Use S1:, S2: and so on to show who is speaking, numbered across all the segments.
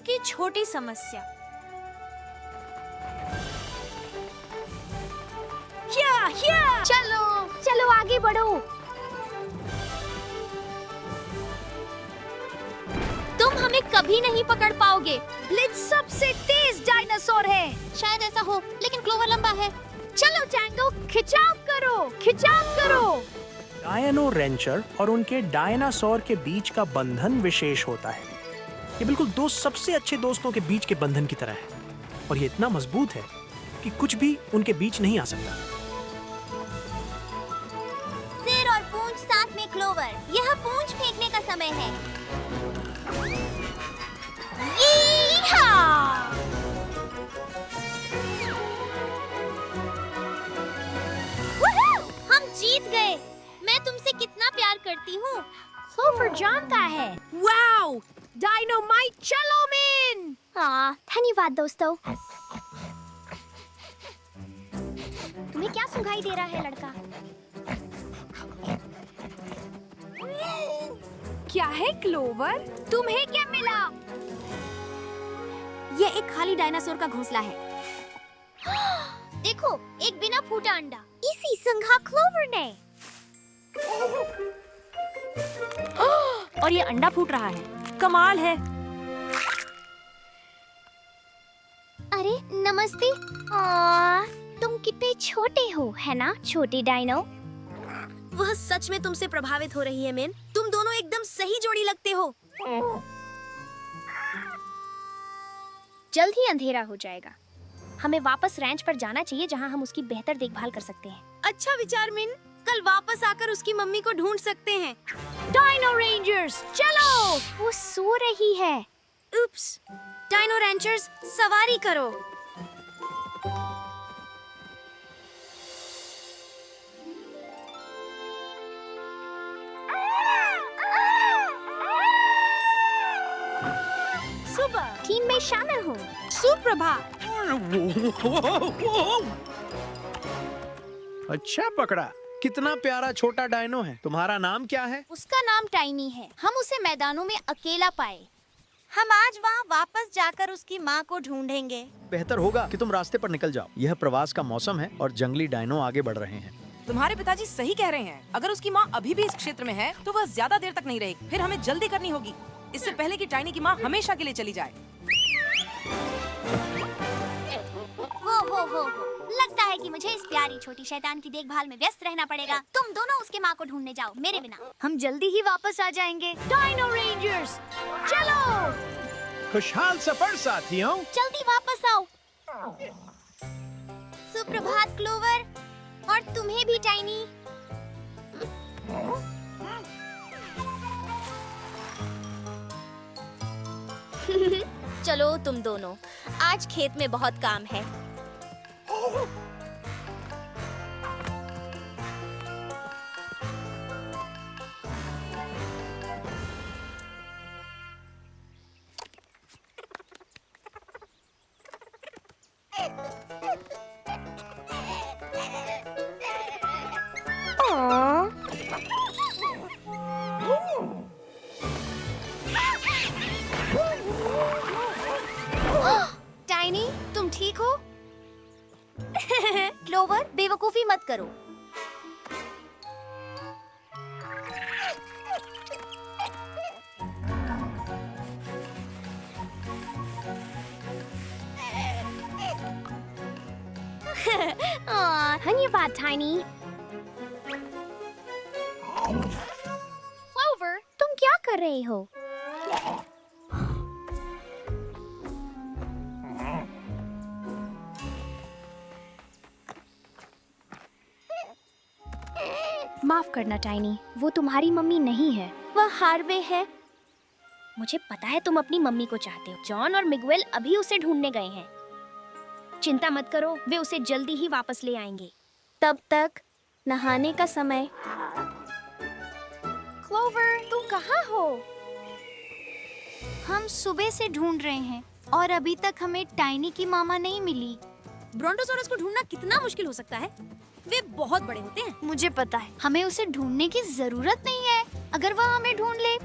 S1: की छोटी समस्या।
S2: चलो चलो आगे बढ़ो।
S1: तुम हमें कभी नहीं पकड़ पाओगे।
S2: ब्लिट्ज सबसे तेज डायनासोर है।
S1: शायद ऐसा हो, लेकिन क्लोवर लंबा है।
S2: चलो टैंगो, खिंचाव करो, खिंचाव करो।
S3: डायनो रेंचर और उनके डायनासोर के बीच का बंधन विशेष होता है। ये बिल्कुल दो सबसे अच्छे दोस्तों के बीच के बंधन की तरह है और ये इतना मजबूत है कि कुछ भी उनके बीच नहीं आ सकता।
S1: सिर और पूंछ साथ में क्लोवर। यह पूंछ फेंकने का समय है। हम जीत गए। मैं तुमसे कितना प्यार करती हूँ।
S2: क्लोवर जानता है। वाओ, डायनामाइट चलो मिन।
S1: हाँ, धन्यवाद दोस्तों।
S2: तुम्हें क्या सुनाई दे रहा है लड़का? क्या है क्लोवर? तुम्हें क्या मिला?
S1: ये एक खाली डायनासोर का घोंसला है। देखो, एक बिना फूटा अंडा। इसी संघा क्लोवर ने।
S2: और ये अंडा फूट रहा है। कमाल है।
S1: अरे नमस्ते। तुम कितने छोटे हो, है ना छोटे डायनो? वह सच में तुमसे प्रभावित हो रही है मेन। तुम दोनों एकदम सही जोड़ी लगते हो।
S2: जल्द ही अंधेरा हो जाएगा। हमें वापस रैंच पर जाना चाहिए जहां हम उसकी बेहतर देखभाल कर सकते हैं।
S1: अच्छा विचार मिन। कल वापस आकर उसकी मम्मी को ढूंढ सकते हैं।
S2: डायनो रेंजर्स चलो। वो सो रही है।
S1: उप्स। डायनो रेंजर्स सवारी करो।
S2: सुबह टीम में शामिल हूँ।
S1: सुप्रभात।
S3: अच्छा पकड़ा। कितना प्यारा छोटा डायनो है। तुम्हारा नाम क्या है?
S1: उसका नाम टाइनी है। हम उसे मैदानों में अकेला पाए। हम आज वहाँ वापस जाकर उसकी माँ को ढूंढेंगे।
S4: बेहतर होगा कि तुम रास्ते पर निकल जाओ। यह प्रवास का मौसम है और जंगली डायनो आगे बढ़ रहे हैं।
S5: तुम्हारे पिताजी सही कह रहे हैं। अगर उसकी माँ अभी भी इस क्षेत्र में है तो वह ज्यादा देर तक नहीं रहेगी। फिर हमें जल्दी करनी होगी, इससे पहले कि टाइनी की माँ हमेशा के लिए चली जाए।
S1: हो। लगता है कि मुझे इस प्यारी छोटी शैतान की देखभाल में व्यस्त रहना पड़ेगा। तुम दोनों उसके माँ को ढूंढने जाओ, मेरे बिना।
S2: हम जल्दी ही वापस आ जाएंगे। डायनो रेंजर्स चलो।
S3: खुशहाल सफर साथियों।
S1: जल्दी वापस आओ। सुप्रभात क्लोवर, और तुम्हें भी टाइनी। चलो तुम दोनों, आज खेत में बहुत काम है। टाइनी, तुम ठीक हो? क्लोवर, बेवकूफी मत करो।
S2: धन्यवाद टाइनी।
S1: क्लोवर,
S2: तुम क्या कर रही हो? माफ करना टाइनी, वो तुम्हारी मम्मी नहीं है।
S1: वह हार्वे है।
S2: मुझे पता है तुम अपनी मम्मी को चाहते हो। जॉन और मिगुएल अभी उसे ढूंढने गए हैं। चिंता मत करो, वे उसे जल्दी ही वापस ले आएंगे।
S1: तब तक नहाने का समय।
S2: क्लोवर, तुम कहाँ हो?
S1: हम सुबह से ढूंढ रहे हैं और अभी तक हमें टाइनी की मामा नहीं मिली। ब्रोंटोसॉरस को ढूंढना कितना मुश्किल हो सकता है। वे बहुत बड़े होते हैं।
S2: मुझे पता है।
S1: हमें उसे ढूंढने की जरूरत नहीं है। अगर वह हमें ढूंढ ले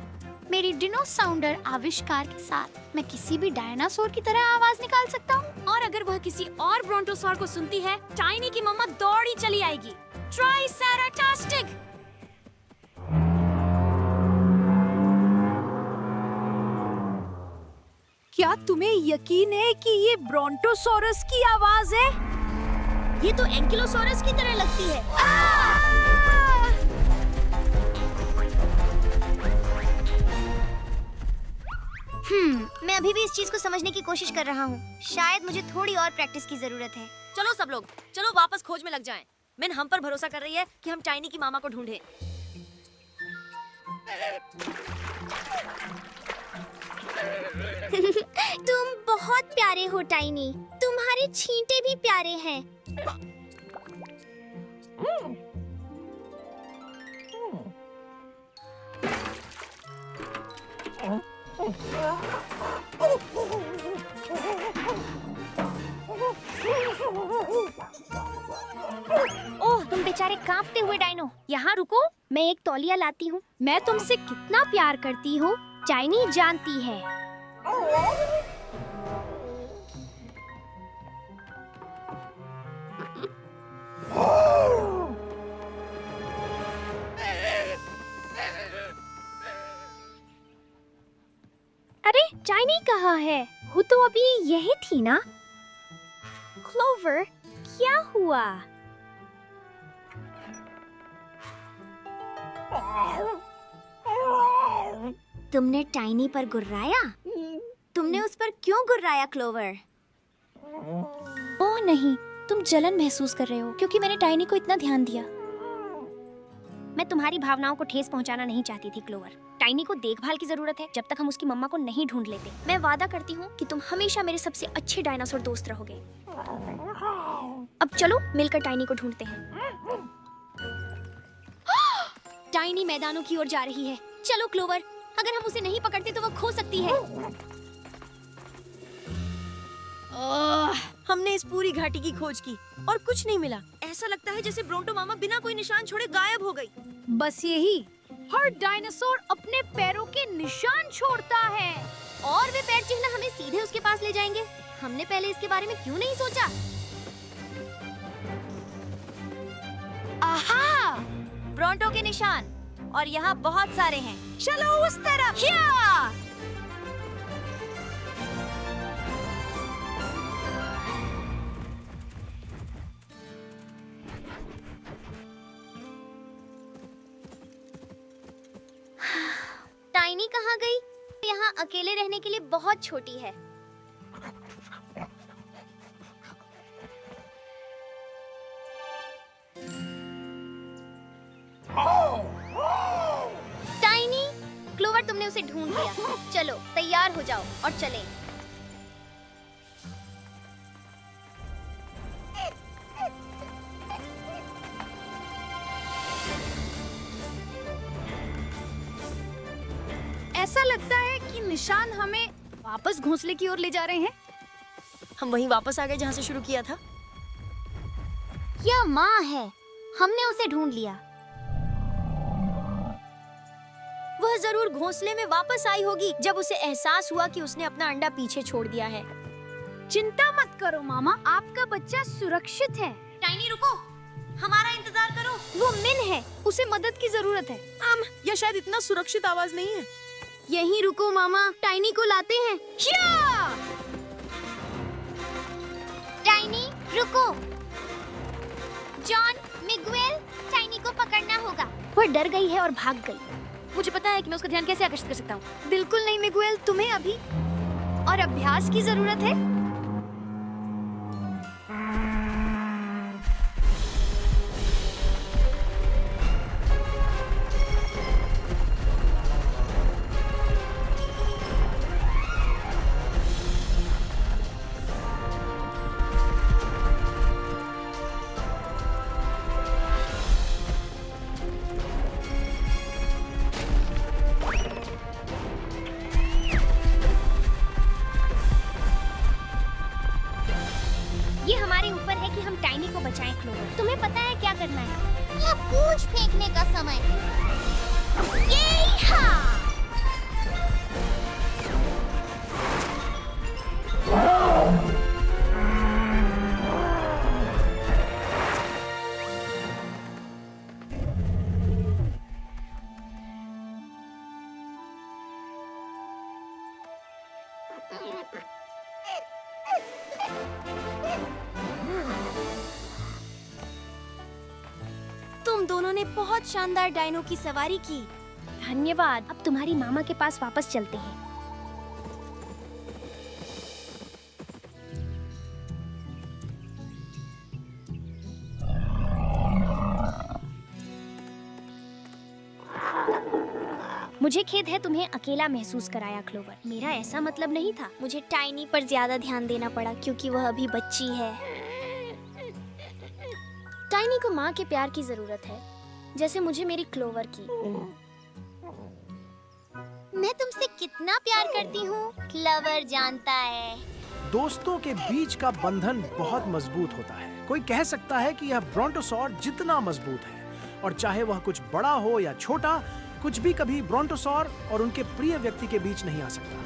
S1: मेरी डिनोसाउंडर आविष्कार के साथ मैं किसी भी डायनासोर की तरह आवाज निकाल सकता हूँ।
S2: और अगर वह किसी और ब्रोंटोसॉर को सुनती है, टाइनी की मम्मा दौड़ी चली आएगी। ट्राइसेराटॉस्टिक।
S1: क्या तुम्हें यकीन है कि ये ब्रोंटोसॉरस की आवाज है?
S2: ये तो एंकिलोसॉरस की तरह लगती है।
S1: मैं अभी भी इस चीज को समझने की कोशिश कर रहा हूँ। शायद मुझे थोड़ी और प्रैक्टिस की जरूरत है।
S2: चलो सब लोग, चलो वापस खोज में लग जाएं। मिन हम पर भरोसा कर रही है कि हम टाइनी की मामा को ढूंढें।
S1: तुम बहुत प्यारे हो टाइनी। तुम्हारे छींटे भी प्यारे हैं।
S2: ओह, तुम बेचारे कांपते हुए डायनो, यहाँ रुको, मैं एक तौलिया लाती हूँ। मैं तुमसे कितना प्यार करती हूँ, टाइनी जानती है। अरे टाइनी कहाँ है? वो तो अभी यही थी ना। क्लोवर, क्या हुआ?
S1: तुमने टाइनी पर गुर्राया? तुमने उस पर क्यों गुर्राया क्लोवर?
S2: ओह नहीं, तुम जलन महसूस कर रहे हो क्योंकि मैंने टाइनी को इतना ध्यान दिया। मैं तुम्हारी भावनाओं को ठेस पहुंचाना नहीं चाहती थी क्लोवर। टाइनी को देखभाल की जरूरत है जब तक हम उसकी मम्मा को नहीं ढूंढ लेते। मैं वादा करती हूँ कि तुम हमेशा मेरे सबसे अच्छे डायनासोर दोस्त रहोगे। अब चलो मिलकर टाइनी को ढूंढते हैं। टाइनी मैदानों की ओर जा रही है। चलो क्लोवर, अगर हम उसे नहीं पकड़ते तो वो खो सकती है। हमने इस पूरी घाटी की खोज की और कुछ नहीं मिला। ऐसा लगता है जैसे ब्रोंटो मामा बिना कोई निशान छोड़े गायब हो गई।
S1: बस यही, हर डायनासोर अपने पैरों के निशान छोड़ता है।
S2: और वे पैर चिन्ह हमें सीधे उसके पास ले जाएंगे। हमने पहले इसके बारे में क्यों नहीं सोचा?
S1: आहा!
S2: ब्रोंटो के निशान, और यहाँ बहुत सारे हैं।
S1: चलो उस तरफ।
S2: टाइनी कहाँ गई? यहाँ अकेले रहने के लिए बहुत छोटी है। टाइनी, क्लोवर तुमने उसे ढूंढ लिया। चलो तैयार हो जाओ और चलें।
S1: ऐसा लगता है कि निशान हमें वापस घोंसले की ओर ले जा रहे हैं।
S2: हम वहीं वापस आ गए जहाँ से शुरू किया था।
S1: यह माँ है। हमने उसे ढूंढ लिया।
S2: वह जरूर घोंसले में वापस आई होगी जब उसे एहसास हुआ कि उसने अपना अंडा पीछे छोड़ दिया है।
S1: चिंता मत करो मामा, आपका बच्चा सुरक्षित है।
S2: टाइनी रुको, हमारा इंतजार करो।
S1: वो मिन है, उसे मदद की जरूरत है।
S5: यह शायद इतना सुरक्षित आवाज नहीं है।
S2: यहीं रुको मामा, टाइनी को लाते हैं।
S1: टाइनी रुको। जॉन, मिगुएल, टाइनी को पकड़ना होगा।
S2: वह डर गई है और भाग गई। मुझे पता है कि मैं उसका ध्यान कैसे आकर्षित कर सकता हूँ।
S1: बिल्कुल नहीं मिगुएल, तुम्हें अभी और अभ्यास की जरूरत है। तुम दोनों ने बहुत शानदार डायनो की सवारी की।
S2: धन्यवाद। अब तुम्हारी मामा के पास वापस चलते हैं। मुझे खेद है तुम्हें अकेला महसूस कराया क्लोवर। मेरा ऐसा मतलब नहीं था।
S1: मुझे टाइनी पर ज्यादा ध्यान देना पड़ा क्योंकि वह अभी बच्ची है।
S2: टाइनी को माँ के प्यार की जरूरत है, जैसे मुझे मेरी क्लोवर की।
S1: मैं तुमसे कितना प्यार करती हूँ, क्लोवर जानता है।
S3: दोस्तों के बीच का बंधन बहुत मजबूत होता है। कोई कह सकता है कि यह ब्रोंटोसॉर जितना मजबूत है, और चाहे वह कुछ बड़ा हो या छोटा, कुछ भी कभी ब्रोंटोसॉर और उनके प्रिय व्यक्ति के बीच नहीं आ सकता।